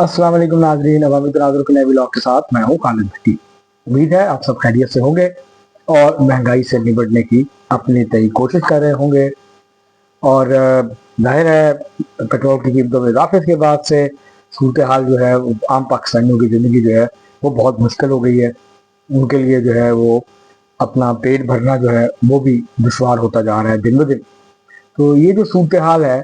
अस्सलाम वालेकुम नाज़रीन, अवामी तनाज़ुर के नए व्लॉग के साथ मैं हूँ खालिद भट्टी। उम्मीद है आप सब खैरियत से होंगे और महंगाई से निपटने की अपनी तय कोशिश कर रहे होंगे। और जाहिर है पेट्रोल की कीमतों में इजाफे के बाद से सूरत हाल जो है आम पाकिस्तानियों की ज़िंदगी जो है वो बहुत मुश्किल हो गई है। उनके लिए जो है वो अपना पेट भरना जो है वो भी दुश्वार होता जा रहा है दिन ब दिन। तो ये जो सूरत हाल है,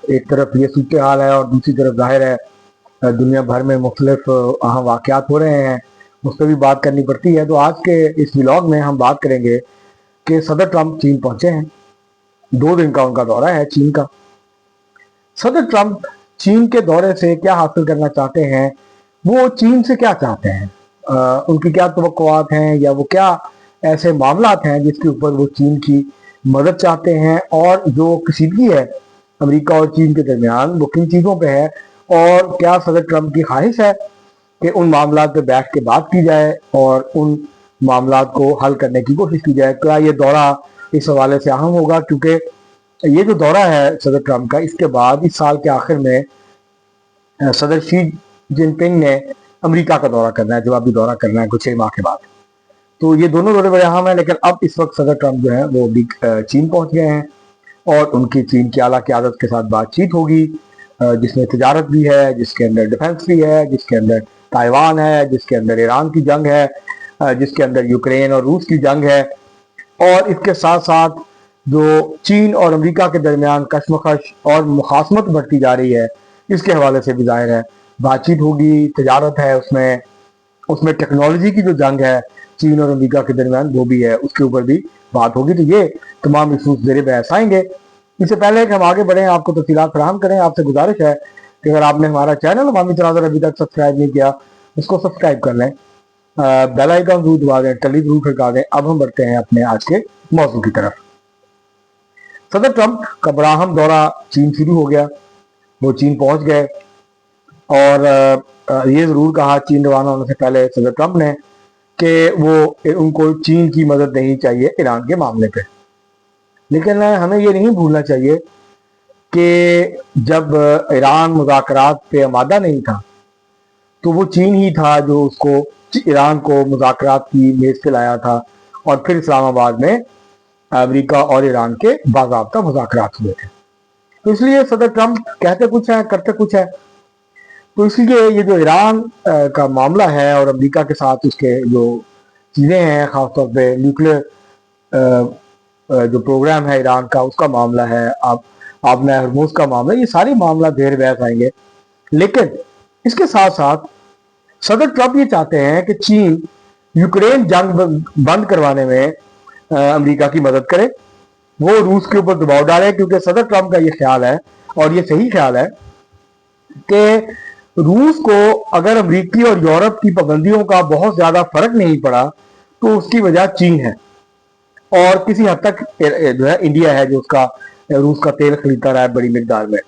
एक तरफ ये सूरत हाल है और दूसरी तरफ जाहिर है दुनिया भर में मुख्तलिफ अहम वाक़यात हो रहे हैं, उस पर भी बात करनी पड़ती है। तो आज के इस व्लॉग में हम बात करेंगे कि सदर ट्रंप चीन पहुंचे हैं। 2 दिन का उनका दौरा है चीन का। सदर ट्रंप चीन के दौरे से क्या हासिल करना चाहते हैं, वो चीन से क्या चाहते हैं, उनकी क्या तवक्कुआत हैं, या वो क्या ऐसे मामलात हैं जिसके ऊपर वो चीन की मदद चाहते हैं, और जो कशीदगी है अमेरिका और चीन के दरमियान वो किन चीज़ों पे है, और क्या सदर ट्रंप की ख्वाहिश है कि उन मामलात पे बैठ के बात की जाए और उन मामलात को हल करने की कोशिश की जाए। क्या ये दौरा इस हवाले से अहम होगा, क्योंकि ये जो दौरा है सदर ट्रंप का, इसके बाद इस साल के आखिर में सदर शी जिनपिंग ने अमेरिका का दौरा करना है, जवाबी दौरा करना है कुछ 6 माह के बाद। तो ये दोनों दौरे बड़े अहम हैं, लेकिन अब इस वक्त सदर ट्रंप जो है वो भी चीन पहुंच गए हैं और उनकी चीन की आला क़यादत के साथ बातचीत होगी, जिसमें तजारत भी है, जिसके अंदर डिफेंस भी है, जिसके अंदर ताइवान है, जिसके अंदर ईरान की जंग है, जिसके अंदर यूक्रेन और रूस की जंग है, और इसके साथ साथ जो चीन और अमेरिका के दरमियान कशमकश और मुखासमत बढ़ती जा रही है, इसके हवाले से भी जाहिर है बातचीत होगी। तजारत है, उसमें टेक्नोलॉजी की जो जंग है चीन और अमेरिका के दरमियान वो भी है, उसके ऊपर भी बात होगी। तो ये तमाम इशूज ज़ेरे बहस आएंगे। इससे पहले कि हम आगे बढ़ें, आपको तफसीलात फराहम करें, आपसे गुजारिश है कि अगर आपने हमारा चैनल अवामी तनाज़ुर अभी तक सब्सक्राइब नहीं किया, उसको सब्सक्राइब कर लें, बेल आइकन जरूर दबा दें, टली जरूर खड़का दें। अब हम बढ़ते हैं अपने आज के मौजू की तरफ। सदर ट्रंप का बड़ा अहम दौरा चीन शुरू हो गया, वो चीन पहुंच गए और ये ज़रूर कहा चीन रवाना होने से पहले सदर ट्रंप ने कि वो उनको चीन की मदद नहीं चाहिए ईरान के मामले पे। लेकिन हमें ये नहीं भूलना चाहिए कि जब ईरान मुज़ाकरात पे आमादा नहीं था तो वो चीन ही था जो उसको ईरान को मुज़ाकरात की मेज़ पे लाया था, और फिर इस्लामाबाद में अमेरिका और ईरान के बाज़ाब्ता मुज़ाकरात हुए थे। तो इसलिए सदर ट्रंप कहते कुछ है करते कुछ है। तो इसलिए ये जो ईरान का मामला है और अमेरिका के साथ उसके जो चीज़ें हैं, ख़ासतौर पे न्यूक्लियर जो प्रोग्राम है ईरान का, उसका मामला है, आपने हरमुज़ का मामला, ये सारे मामला देर बहस आएंगे। लेकिन इसके साथ साथ सदर ट्रंप ये चाहते हैं कि चीन यूक्रेन जंग बंद करवाने में अमेरिका की मदद करे, वो रूस के ऊपर दबाव डाले, क्योंकि सदर ट्रंप का ये ख्याल है और ये सही ख्याल है कि रूस को अगर अमेरिकी और यूरोप की पाबंदियों का बहुत ज़्यादा फर्क नहीं पड़ा तो उसकी वजह चीन है, और किसी हद तक जो है इंडिया है जो उसका रूस का तेल खरीदता रहा है बड़ी मिकदार में।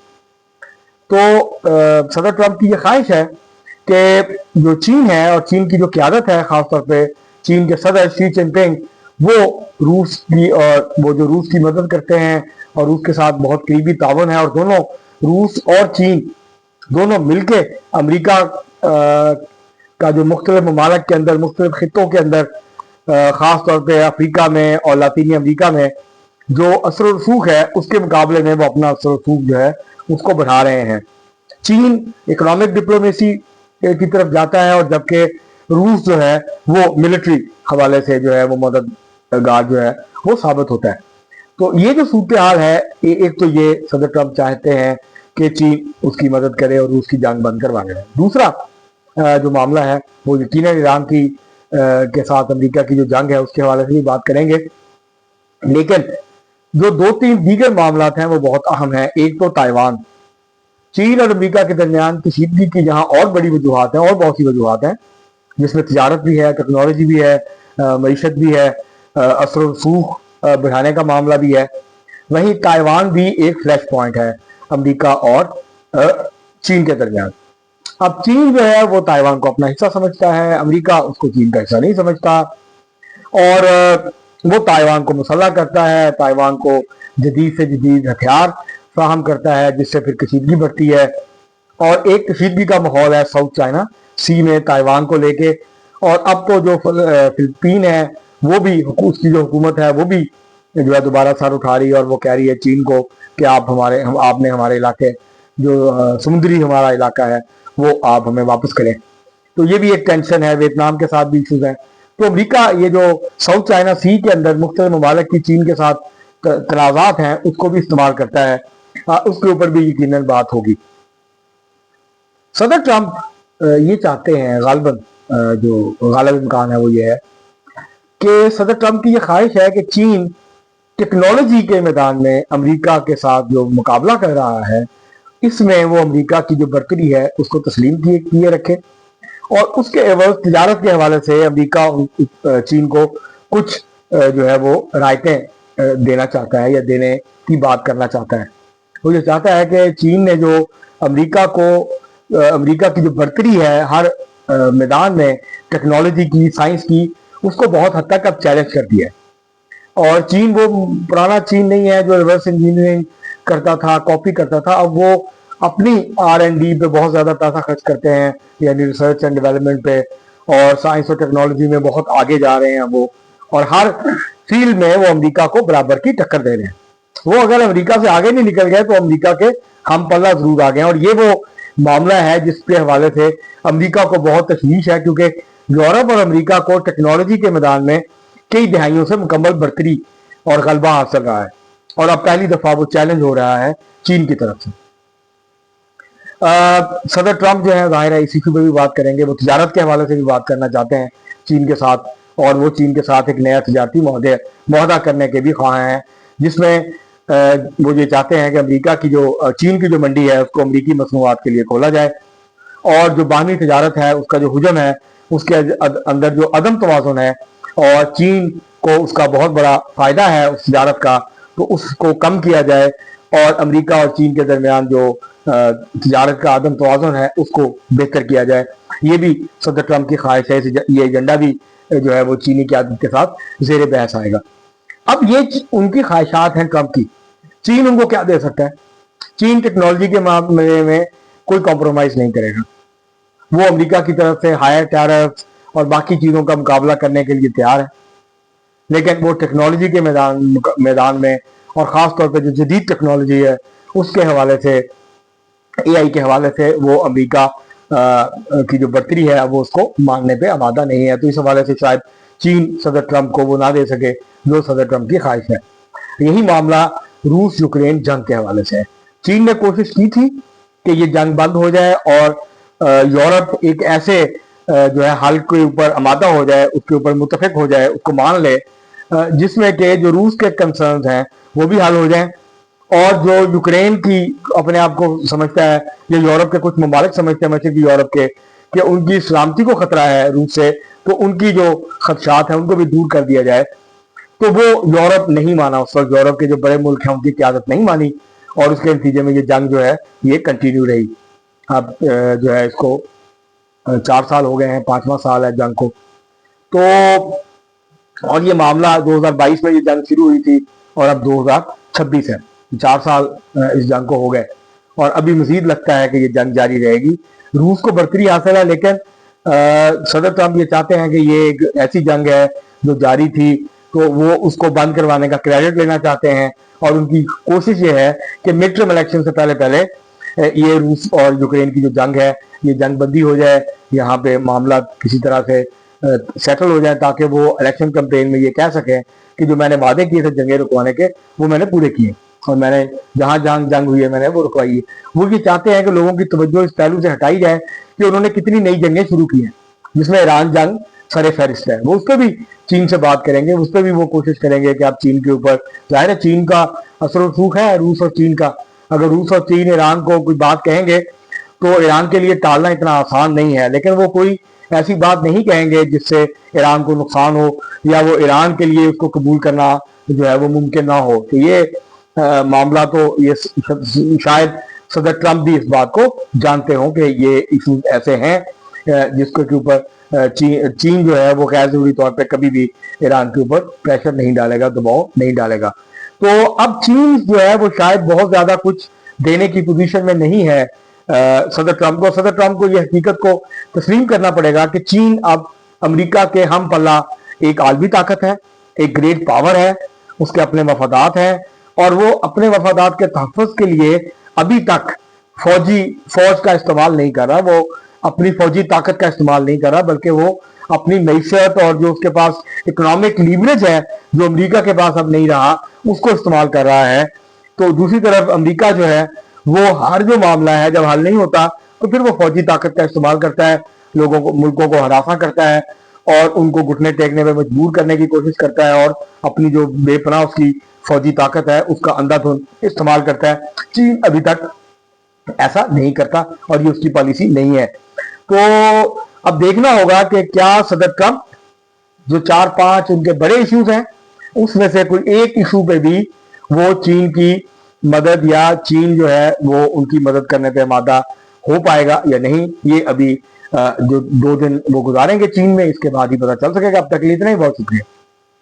तो सदर ट्रंप की ये ख्वाहिश है कि जो चीन है और चीन की जो क़यादत है, ख़ासतौर पे चीन के सदर शी जिनपिंग, वो रूस की और वो जो रूस की मदद करते हैं और रूस के साथ बहुत करीबी तावन है, और दोनों रूस और चीन दोनों मिलके अमेरिका का जो मुख्तलिफ ममालिक के अंदर, मुख्तलिफ खित्तों के अंदर, ख़ास तौर पे अफ्रीका में और लातीनी अमेरिका में जो असर और रसूख है, उसके मुकाबले में वो अपना असर और रसूख जो है उसको बढ़ा रहे हैं। चीन इकोनॉमिक डिप्लोमेसी की तरफ जाता है, और जबकि रूस जो है वो मिलिट्री हवाले से जो है वो मददगार जो है वो साबित होता है। तो ये जो सूरत हाल है, एक तो ये सदर ट्रंप चाहते हैं कि चीन उसकी मदद करे और रूस की जंग बंद करवाने में। दूसरा जो मामला है वो यकीनन ईरान की के साथ अमेरिका की जो जंग है उसके हवाले से भी बात करेंगे। लेकिन जो 2-3 दीगर मामला हैं वो बहुत अहम है। एक तो ताइवान, चीन और अमेरिका के दरमियान कशीदगी की जहाँ और बड़ी वजूहत हैं, और बहुत सी वजूहत हैं, जिसमें तजारत भी है, टेक्नोलॉजी भी है, मईशत भी है, असर और रसूख बढ़ाने का मामला भी है। वहीं ताइवान भी एक फ्लैश पॉइंट है अमेरिका और चीन के दरमियान। अब चीन जो है वो ताइवान को अपना हिस्सा समझता है, अमेरिका उसको चीन का हिस्सा नहीं समझता, और वो ताइवान को मुसल्लह करता है, ताइवान को जदीद से जदीद हथियार फ्राहम करता है, जिससे फिर कशीदगी बढ़ती है। اور ایک کشیدگی کا ماحول ہے ساؤتھ چائنا سی میں تائیوان کو لے کے. اور اب تو جو فلپین ہے وہ بھی اس کی جو حکومت ہے وہ بھی جو ہے دوبارہ سر اٹھا رہی ہے اور وہ کہہ رہی ہے چین کو کہ آپ نے ہمارے علاقے جو سمندری ہمارا علاقہ ہے وہ آپ ہمیں واپس کریں. تو یہ بھی ایک ٹینشن ہے. ویتنام کے ساتھ بھی ایشوز ہیں. تو امریکہ یہ جو ساؤتھ چائنا سی کے اندر مختلف ممالک کی چین کے ساتھ تنازعات ہیں اس کو بھی استعمال کرتا ہے. اس کے اوپر بھی یقیناً بات ہوگی. صدر ٹرمپ یہ چاہتے ہیں غالباً جو غالب امکان ہے وہ یہ ہے کہ صدر ٹرمپ کی یہ خواہش ہے کہ چین ٹیکنالوجی کے میدان میں امریکہ کے ساتھ جو مقابلہ کر رہا ہے اس میں وہ امریکہ کی جو برتری ہے اس کو تسلیم کیے رکھے اور اس کے عوض تجارت کے حوالے سے امریکہ چین کو کچھ جو ہے وہ رعایتیں دینا چاہتا ہے یا دینے کی بات کرنا چاہتا ہے. وہ یہ چاہتا ہے کہ چین نے جو امریکہ کی جو برتری ہے ہر میدان میں ٹیکنالوجی کی سائنس کی اس کو بہت حد تک اب چیلنج کر دیا ہے. اور چین وہ پرانا چین نہیں ہے جو ریورس انجینئرنگ کرتا تھا کاپی کرتا تھا. اب وہ اپنی R&D پہ بہت زیادہ پیسہ خرچ کرتے ہیں یعنی ریسرچ اینڈ ڈیولپمنٹ پہ اور سائنس اور ٹیکنالوجی میں بہت آگے جا رہے ہیں وہ اور ہر فیلڈ میں وہ امریکہ کو برابر کی ٹکر دے رہے ہیں. وہ اگر امریکہ سے آگے نہیں نکل گئے تو امریکہ کے ہم پلہ ضرور آ گئے ہیں. اور یہ وہ معاملہ ہے جس کے حوالے سے امریکہ کو بہت تشویش ہے کیونکہ یورپ اور امریکہ کو ٹیکنالوجی کے میدان میں کئی دہائیوں سے مکمل برتری اور غلبہ حاصل رہا ہے اور اب پہلی دفعہ وہ چیلنج ہو رہا ہے چین کی طرف سے. صدر ٹرمپ جو ہے ظاہر ہے اسی پہ بھی بات کریں گے. وہ تجارت کے حوالے سے بھی بات کرنا چاہتے ہیں چین کے ساتھ اور وہ چین کے ساتھ ایک نیا تجارتی معاہدہ کرنے کے بھی خواہاں ہیں جس میں وہ یہ چاہتے ہیں کہ امریکہ کی جو چین کی جو منڈی ہے اس کو امریکی مصنوعات کے لیے کھولا جائے اور جو باہمی تجارت ہے اس کا جو حجم ہے اس کے اندر جو عدم توازن ہے اور چین کو اس کا بہت بڑا فائدہ ہے اس تجارت کا تو اس کو کم کیا جائے اور امریکہ اور چین کے درمیان جو تجارت کا عدم توازن ہے اس کو بہتر کیا جائے. یہ بھی صدر ٹرمپ کی خواہش ہے. یہ ایجنڈا بھی جو ہے وہ چینی قیادت کے ساتھ زیر بحث آئے گا. اب یہ ان کی خواہشات ہیں ٹرمپ کی. چین ان کو کیا دے سکتا ہے؟ چین ٹیکنالوجی کے معاملے میں کوئی کمپرومائز نہیں کرے گا. وہ امریکہ کی طرف سے ہائر ٹیرف اور باقی چیزوں کا مقابلہ کرنے کے لیے تیار ہے لیکن وہ ٹیکنالوجی کے میدان میں اور خاص طور پہ جو جدید ٹیکنالوجی ہے اس کے حوالے سے AI کے حوالے سے وہ امریکہ کی جو برتری ہے وہ اس کو ماننے پہ آمادہ نہیں ہے. تو اس حوالے سے شاید چین صدر ٹرمپ کو وہ نہ دے سکے جو صدر ٹرمپ کی خواہش ہے. یہی معاملہ روس یوکرین جنگ کے حوالے سے ہے. چین نے کوشش کی تھی کہ یہ جنگ بند ہو جائے اور یورپ ایک ایسے جو ہے حل کے اوپر آمادہ ہو جائے اس کے اوپر متفق ہو جائے اس کو مان لے جس میں کہ جو روس کے کنسرنز ہیں وہ بھی حل ہو جائیں اور جو یوکرین کی اپنے آپ کو سمجھتا ہے یا یورپ کے کچھ ممالک سمجھتے ہیں مشرقی یورپ کے کہ ان کی سلامتی کو خطرہ ہے روس سے تو ان کی جو خدشات ہیں ان کو بھی دور کر دیا جائے. تو وہ یورپ نہیں مانا. اس وقت یورپ کے جو بڑے ملک ہیں ان کی قیادت نہیں مانی اور اس کے نتیجے میں یہ جنگ جو ہے یہ کنٹینیو رہی. اب جو ہے اس کو 4 سال ہو گئے ہیں 5واں سال ہے جنگ کو. تو اور یہ معاملہ 2022 میں یہ جنگ شروع ہوئی تھی اور اب 2026 ہے. 4 سال اس جنگ کو ہو گئے اور ابھی مزید لگتا ہے کہ یہ جنگ جاری رہے گی. روس کو برتری حاصل ہے لیکن صدر ٹرمپ یہ چاہتے ہیں کہ یہ ایک ایسی جنگ ہے جو جاری تھی تو وہ اس کو بند کروانے کا کریڈٹ لینا چاہتے ہیں اور ان کی کوشش یہ ہے کہ مڈ ٹرم الیکشن سے پہلے یہ روس اور یوکرین کی جو جنگ ہے یہ جنگ بندی ہو جائے. یہاں پہ معاملہ کسی طرح سے سیٹل ہو جائے تاکہ وہ الیکشن کمپین میں یہ کہہ سکیں کہ جو میں نے وعدے کیے تھے جنگیں رکوانے کے وہ میں نے پورے کیے اور میں نے جہاں جنگ ہوئی ہے میں نے وہ رکوائی ہے. وہ یہ چاہتے ہیں کہ لوگوں کی توجہ اس پہلو سے ہٹائی جائے کہ انہوں نے کتنی نئی جنگیں شروع کی ہیں جس میں ایران جنگ سر فہرست ہے. وہ اس پہ بھی چین سے بات کریں گے. اس پہ بھی وہ کوشش کریں گے کہ آپ چین کے اوپر ظاہر ہے چین کا اثر و رسوخ ہے روس اور چین کا. اگر روس اور چین ایران کو کوئی بات کہیں گے تو ایران کے لیے ٹالنا اتنا آسان نہیں ہے لیکن وہ کوئی ایسی بات نہیں کہیں گے جس سے ایران کو نقصان ہو یا وہ ایران کے لیے اس کو قبول کرنا جو ہے وہ ممکن نہ ہو. تو یہ معاملہ تو یہ شاید صدر ٹرمپ بھی اس بات کو جانتے ہوں کہ یہ ایشوز ایسے ہیں جس کے اوپر چین جو ہے وہ غیر ضروری طور پہ کبھی بھی ایران کے اوپر پریشر نہیں ڈالے گا دباؤ نہیں ڈالے گا. تو اب چین جو ہے وہ شاید بہت زیادہ کچھ دینے کی پوزیشن میں نہیں ہے सदर ट्रंप को ये हकीकत को तस्लीम करना पड़ेगा कि चीन अब अमेरिका के हम पल्ला एक आलमी ताकत है, एक ग्रेट पावर है, उसके अपने मफादात हैं और वो अपने मफादात के तहफ़्फ़ुज़ के लिए अभी तक फौज का इस्तेमाल नहीं कर रहा, वो अपनी फौजी ताकत का इस्तेमाल नहीं कर रहा, बल्कि वो अपनी मैशत और जो उसके पास इकोनॉमिक लीवरेज है जो अमेरिका के पास अब नहीं रहा, उसको इस्तेमाल कर रहा है। तो दूसरी तरफ अमेरिका जो है वो हर जो मामला है जब हल नहीं होता तो फिर वो फौजी ताकत का इस्तेमाल करता है, लोगों को, मुल्कों को हरासा करता है और उनको घुटने टेकने में मजबूर करने की कोशिश करता है और अपनी जो बेपनाह उसकी फौजी ताकत है उसका अंधाधुंध इस्तेमाल करता है। चीन अभी तक ऐसा नहीं करता और ये उसकी पॉलिसी नहीं है। तो अब देखना होगा कि क्या सदर ट्रंप जो 4-5 उनके बड़े इश्यूज हैं उसमें से कोई एक इशू पे भी वो चीन की मदद या चीन जो है वो उनकी मदद करने पे आमादा हो पाएगा या नहीं, ये अभी जो 2 दिन वो गुजारेंगे चीन में, इसके बाद ही पता चल सकेगा। अब तक के लिए इतना ही, बहुत शुक्रिया।